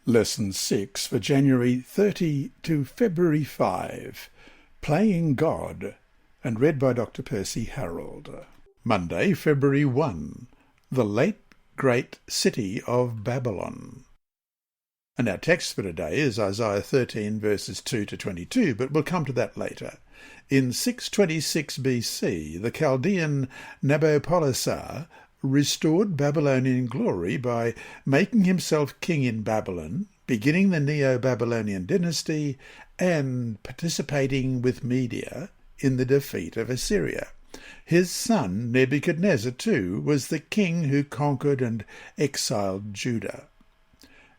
Lesson 6 for January 30 to February 5, Playing God, and read by Dr. Percy Harrold. Monday, February 1, The Late Great City of Babylon. And our text for today is Isaiah 13 verses 2 to 22, but we'll come to that later. In 626 BC, the Chaldean Nabopolassar restored Babylonian glory by making himself king in Babylon, beginning the Neo-Babylonian dynasty, and participating with Media in the defeat of Assyria. His son Nebuchadnezzar, too, was the king who conquered and exiled Judah.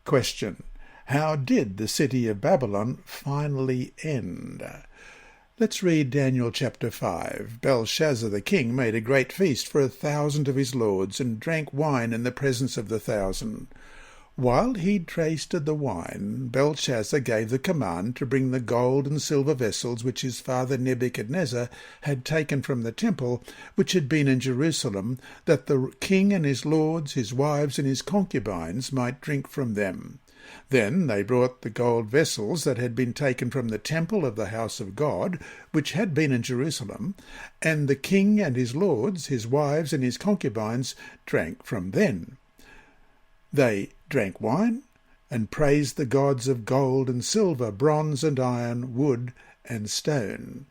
Question: how did the city of Babylon finally end? Let's read Daniel chapter 5. Belshazzar the king made a great feast for 1,000 of his lords, and drank wine in the presence of the 1,000. While he tasted the wine, Belshazzar gave the command to bring the gold and silver vessels which his father Nebuchadnezzar had taken from the temple, which had been in Jerusalem, that the king and his lords, his wives, and his concubines might drink from them. Then they brought the gold vessels that had been taken from the temple of the house of God, which had been in Jerusalem, and the king and his lords, his wives, and his concubines drank from them. They drank wine and praised the gods of gold and silver, bronze and iron, wood and stone.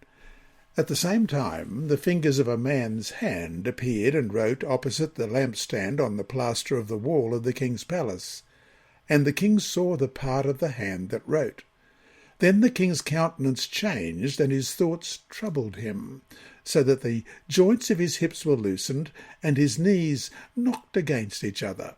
At the same time, the fingers of a man's hand appeared and wrote opposite the lampstand on the plaster of the wall of the king's palace. And the king saw the part of the hand that wrote. Then the king's countenance changed, and his thoughts troubled him, so that the joints of his hips were loosened, and his knees knocked against each other.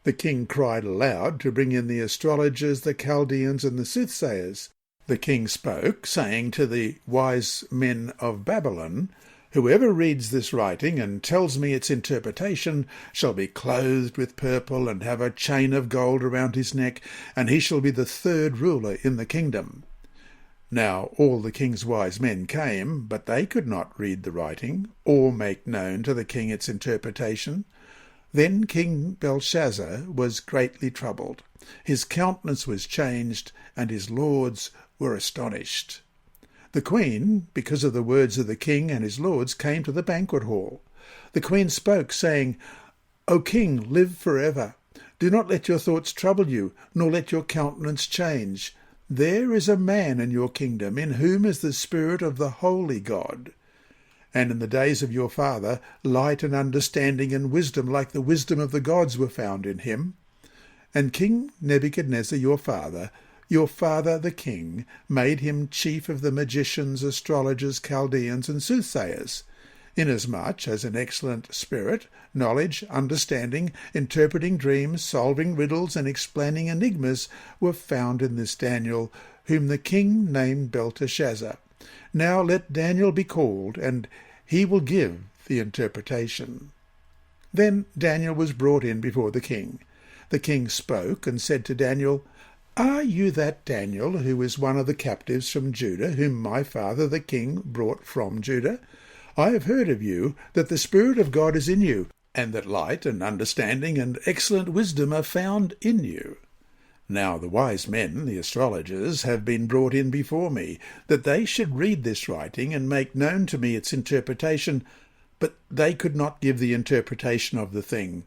The king cried aloud to bring in the astrologers, the Chaldeans, and the soothsayers. The king spoke, saying to the wise men of Babylon, "Whoever reads this writing and tells me its interpretation shall be clothed with purple and have a chain of gold around his neck, and he shall be the third ruler in the kingdom." Now all the king's wise men came, but they could not read the writing, or make known to the king its interpretation. Then King Belshazzar was greatly troubled. His countenance was changed, and his lords were astonished. The queen, because of the words of the king and his lords, came to the banquet hall. The queen spoke, saying, "O king, live forever. Do not let your thoughts trouble you, nor let your countenance change. There is a man in your kingdom in whom is the spirit of the holy God. And in the days of your father, light and understanding and wisdom like the wisdom of the gods were found in him. And King Nebuchadnezzar your father the king, made him chief of the magicians, astrologers, Chaldeans, and soothsayers, inasmuch as an excellent spirit, knowledge, understanding, interpreting dreams, solving riddles, and explaining enigmas were found in this Daniel, whom the king named Belteshazzar. Now let Daniel be called, and he will give the interpretation." Then Daniel was brought in before the king. The king spoke and said to Daniel, "Are you that Daniel who is one of the captives from Judah, whom my father the king brought from Judah? I have heard of you that the Spirit of God is in you, and that light and understanding and excellent wisdom are found in you. Now the wise men, the astrologers, have been brought in before me, that they should read this writing and make known to me its interpretation, but they could not give the interpretation of the thing.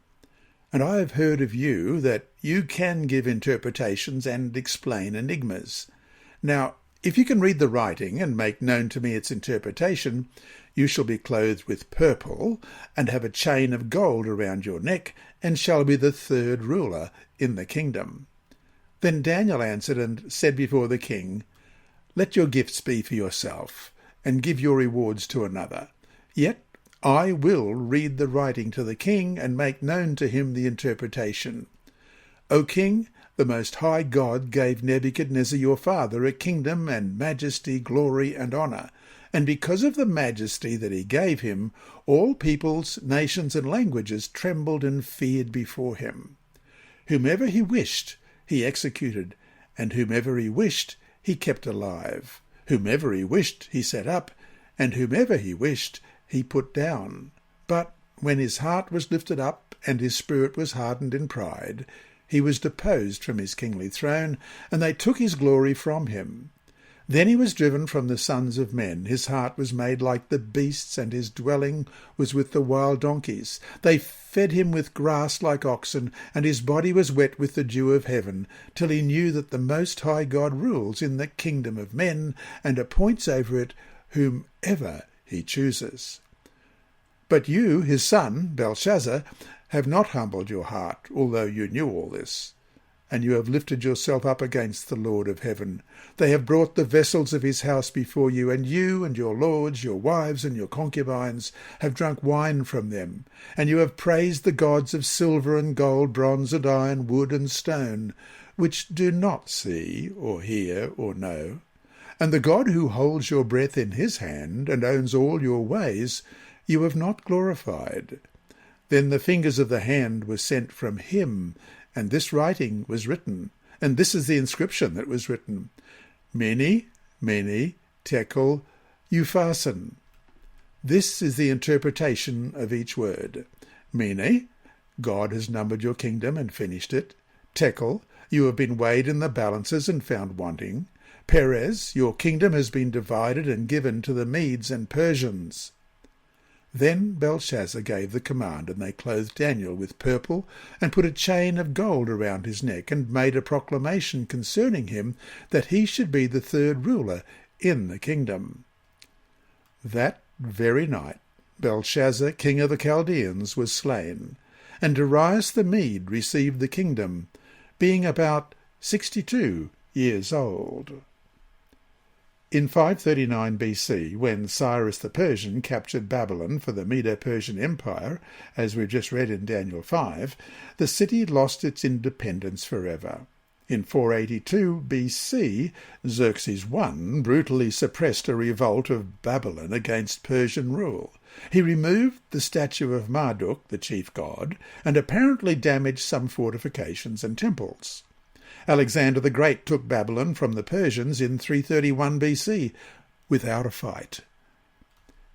And I have heard of you that you can give interpretations and explain enigmas. Now, if you can read the writing and make known to me its interpretation, you shall be clothed with purple, and have a chain of gold around your neck, and shall be the third ruler in the kingdom." Then Daniel answered and said before the king, "Let your gifts be for yourself, and give your rewards to another. Yet I will read the writing to the king and make known to him the interpretation. O king, the Most High God gave Nebuchadnezzar your father a kingdom and majesty, glory, and honour, and because of the majesty that he gave him, all peoples, nations, and languages trembled and feared before him. Whomever he wished, he executed, and whomever he wished, he kept alive. Whomever he wished, he set up, and whomever he wished, he put down. But when his heart was lifted up, and his spirit was hardened in pride, he was deposed from his kingly throne, and they took his glory from him. Then he was driven from the sons of men. His heart was made like the beasts, and his dwelling was with the wild donkeys. They fed him with grass like oxen, and his body was wet with the dew of heaven, till he knew that the Most High God rules in the kingdom of men, and appoints over it whomever he chooses. But you, his son, Belshazzar, have not humbled your heart, although you knew all this. And you have lifted yourself up against the Lord of heaven. They have brought the vessels of his house before you and your lords, your wives, and your concubines have drunk wine from them. And you have praised the gods of silver and gold, bronze and iron, wood and stone, which do not see or hear or know. And the God who holds your breath in his hand and owns all your ways, you have not glorified. Then the fingers of the hand were sent from him, and this writing was written, and this is the inscription that was written: Mene, Mene, Tekel, Upharsin. This is the interpretation of each word. Mene, God has numbered your kingdom and finished it. Tekel, you have been weighed in the balances and found wanting. Perez, your kingdom has been divided and given to the Medes and Persians. Then Belshazzar gave the command, and they clothed Daniel with purple, and put a chain of gold around his neck, and made a proclamation concerning him, that he should be the third ruler in the kingdom. That very night Belshazzar, king of the Chaldeans, was slain, and Darius the Mede received the kingdom, being about 62 years old. In 539 BC, when Cyrus the Persian captured Babylon for the Medo-Persian Empire, as we've just read in Daniel 5, the city lost its independence forever. In 482 BC, Xerxes I brutally suppressed a revolt of Babylon against Persian rule. He removed the statue of Marduk, the chief god, and apparently damaged some fortifications and temples. Alexander the Great took Babylon from the Persians in 331 BC without a fight.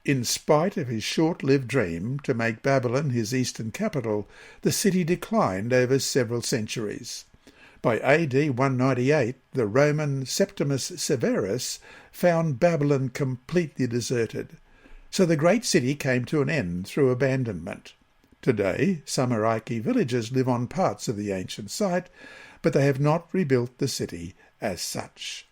In spite of his short-lived dream to make Babylon his eastern capital, the city declined over several centuries. By AD 198, the Roman Septimus Severus found Babylon completely deserted, so the great city came to an end through abandonment. Today, some Iraqi villagers live on parts of the ancient site, but they have not rebuilt the city as such.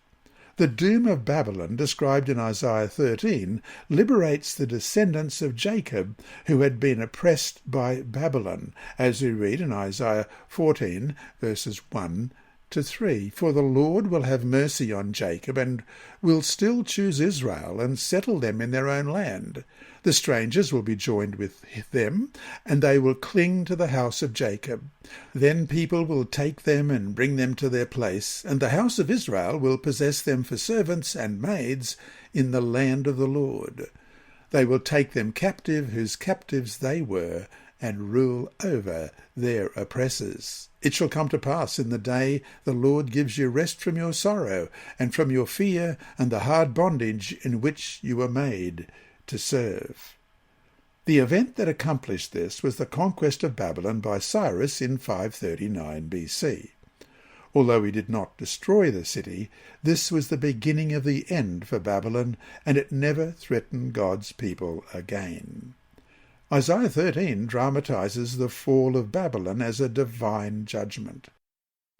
The doom of Babylon, described in Isaiah 13, liberates the descendants of Jacob who had been oppressed by Babylon, as we read in Isaiah 14, verses 1 to 3. For the Lord will have mercy on Jacob, and will still choose Israel, and settle them in their own land. The strangers will be joined with them, and they will cling to the house of Jacob. Then people will take them and bring them to their place, and the house of Israel will possess them for servants and maids in the land of the Lord. They will take them captive, whose captives they were, and rule over their oppressors. It shall come to pass in the day the Lord gives you rest from your sorrow, and from your fear and the hard bondage in which you were made to serve. The event that accomplished this was the conquest of Babylon by Cyrus in 539 BC. Although he did not destroy the city, this was the beginning of the end for Babylon, and it never threatened God's people again. Isaiah 13 dramatizes the fall of Babylon as a divine judgment.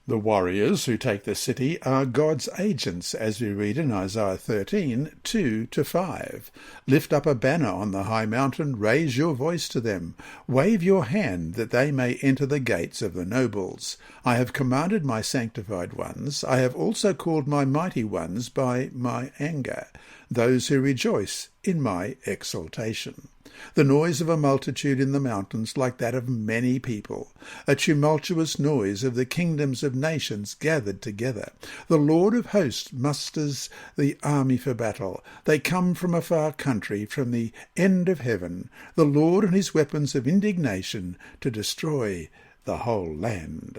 The warriors who take the city are God's agents, as we read in Isaiah 13, 2-5. Lift up a banner on the high mountain, raise your voice to them. Wave your hand, that they may enter the gates of the nobles. I have commanded my sanctified ones. I have also called my mighty ones by my anger, those who rejoice in my exaltation. The noise of a multitude in the mountains, like that of many people, a tumultuous noise of the kingdoms of nations gathered together. The Lord of hosts musters the army for battle. They come from a far country, from the end of heaven, the Lord and his weapons of indignation, to destroy the whole land.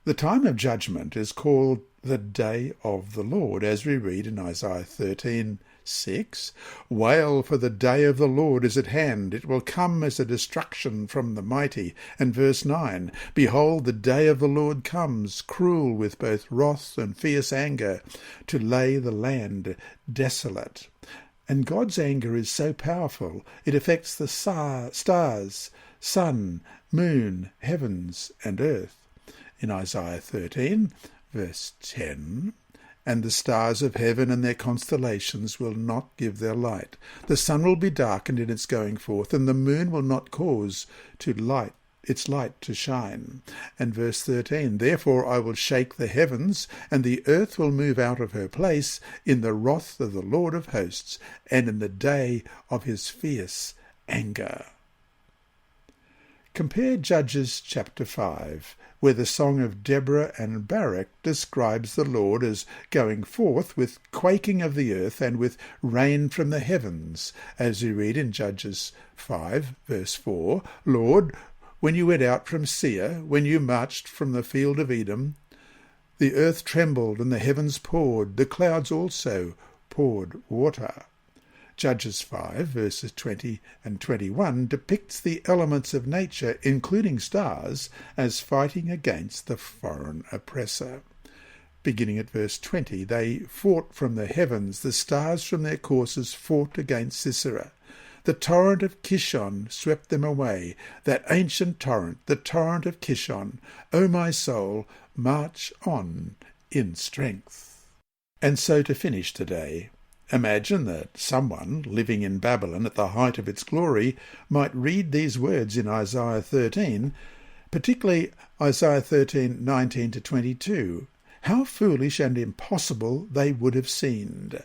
The time of judgment is called the day of the Lord, as we read in Isaiah 13, 6. Wail, for the day of the Lord is at hand. It will come as a destruction from the mighty. And verse 9. Behold, the day of the Lord comes, cruel with both wrath and fierce anger, to lay the land desolate. And God's anger is so powerful, it affects the stars, sun, moon, heavens, and earth. In Isaiah 13, verse 10, and the stars of heaven and their constellations will not give their light. The sun will be darkened in its going forth, and the moon will not cause its light to shine. And verse 13, therefore I will shake the heavens, and the earth will move out of her place in the wrath of the Lord of hosts, and in the day of his fierce anger. Compare Judges chapter 5, where the song of Deborah and Barak describes the Lord as going forth with quaking of the earth and with rain from the heavens, as we read in Judges 5, verse 4, Lord, when you went out from Seir, when you marched from the field of Edom, the earth trembled and the heavens poured, the clouds also poured water. Judges 5, verses 20 and 21 depicts the elements of nature, including stars, as fighting against the foreign oppressor. Beginning at verse 20, they fought from the heavens, the stars from their courses fought against Sisera. The torrent of Kishon swept them away, that ancient torrent, the torrent of Kishon. O my soul, march on in strength. And so to finish today, imagine that someone living in Babylon at the height of its glory might read these words in Isaiah 13, particularly Isaiah 13, 19 to 22. How foolish and impossible they would have seemed.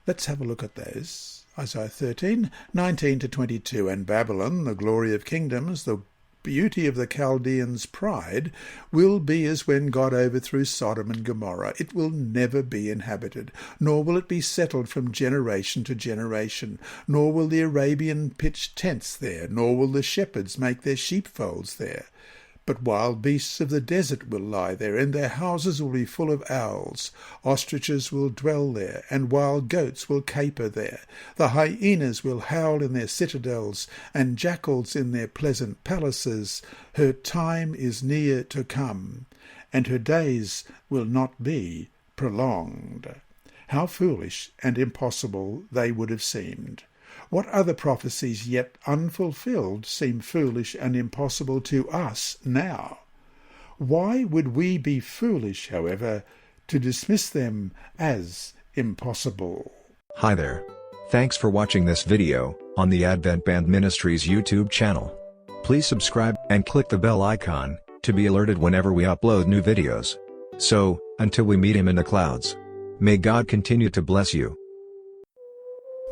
Let's have a look at those. Isaiah 13, 19 to 22. And Babylon, the glory of kingdoms, the beauty of the Chaldeans' pride, will be as when God overthrew Sodom and Gomorrah. It will never be inhabited, nor will it be settled from generation to generation, nor will the Arabian pitch tents there, nor will the shepherds make their sheepfolds there. But wild beasts of the desert will lie there, and their houses will be full of owls. Ostriches will dwell there, and wild goats will caper there. The hyenas will howl in their citadels, and jackals in their pleasant palaces. Her time is near to come, and her days will not be prolonged. How foolish and impossible they would have seemed. What other prophecies yet unfulfilled seem foolish and impossible to us now? Why would we be foolish, however, to dismiss them as impossible? Hi there. Thanks for watching this video on the Advent-band Ministries YouTube channel. Please subscribe and click the bell icon to be alerted whenever we upload new videos. So, until we meet him in the clouds, may God continue to bless you.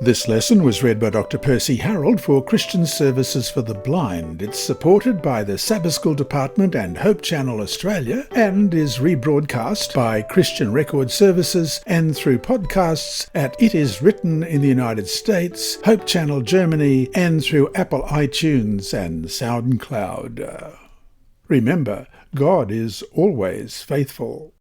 This lesson was read by Dr. Percy Harrold for Christian Services for the Blind. It's supported by the Sabbath School Department and Hope Channel Australia, and is rebroadcast by Christian Record Services and through podcasts at It Is Written in the United States, Hope Channel Germany, and through Apple iTunes and SoundCloud. Remember, God is always faithful.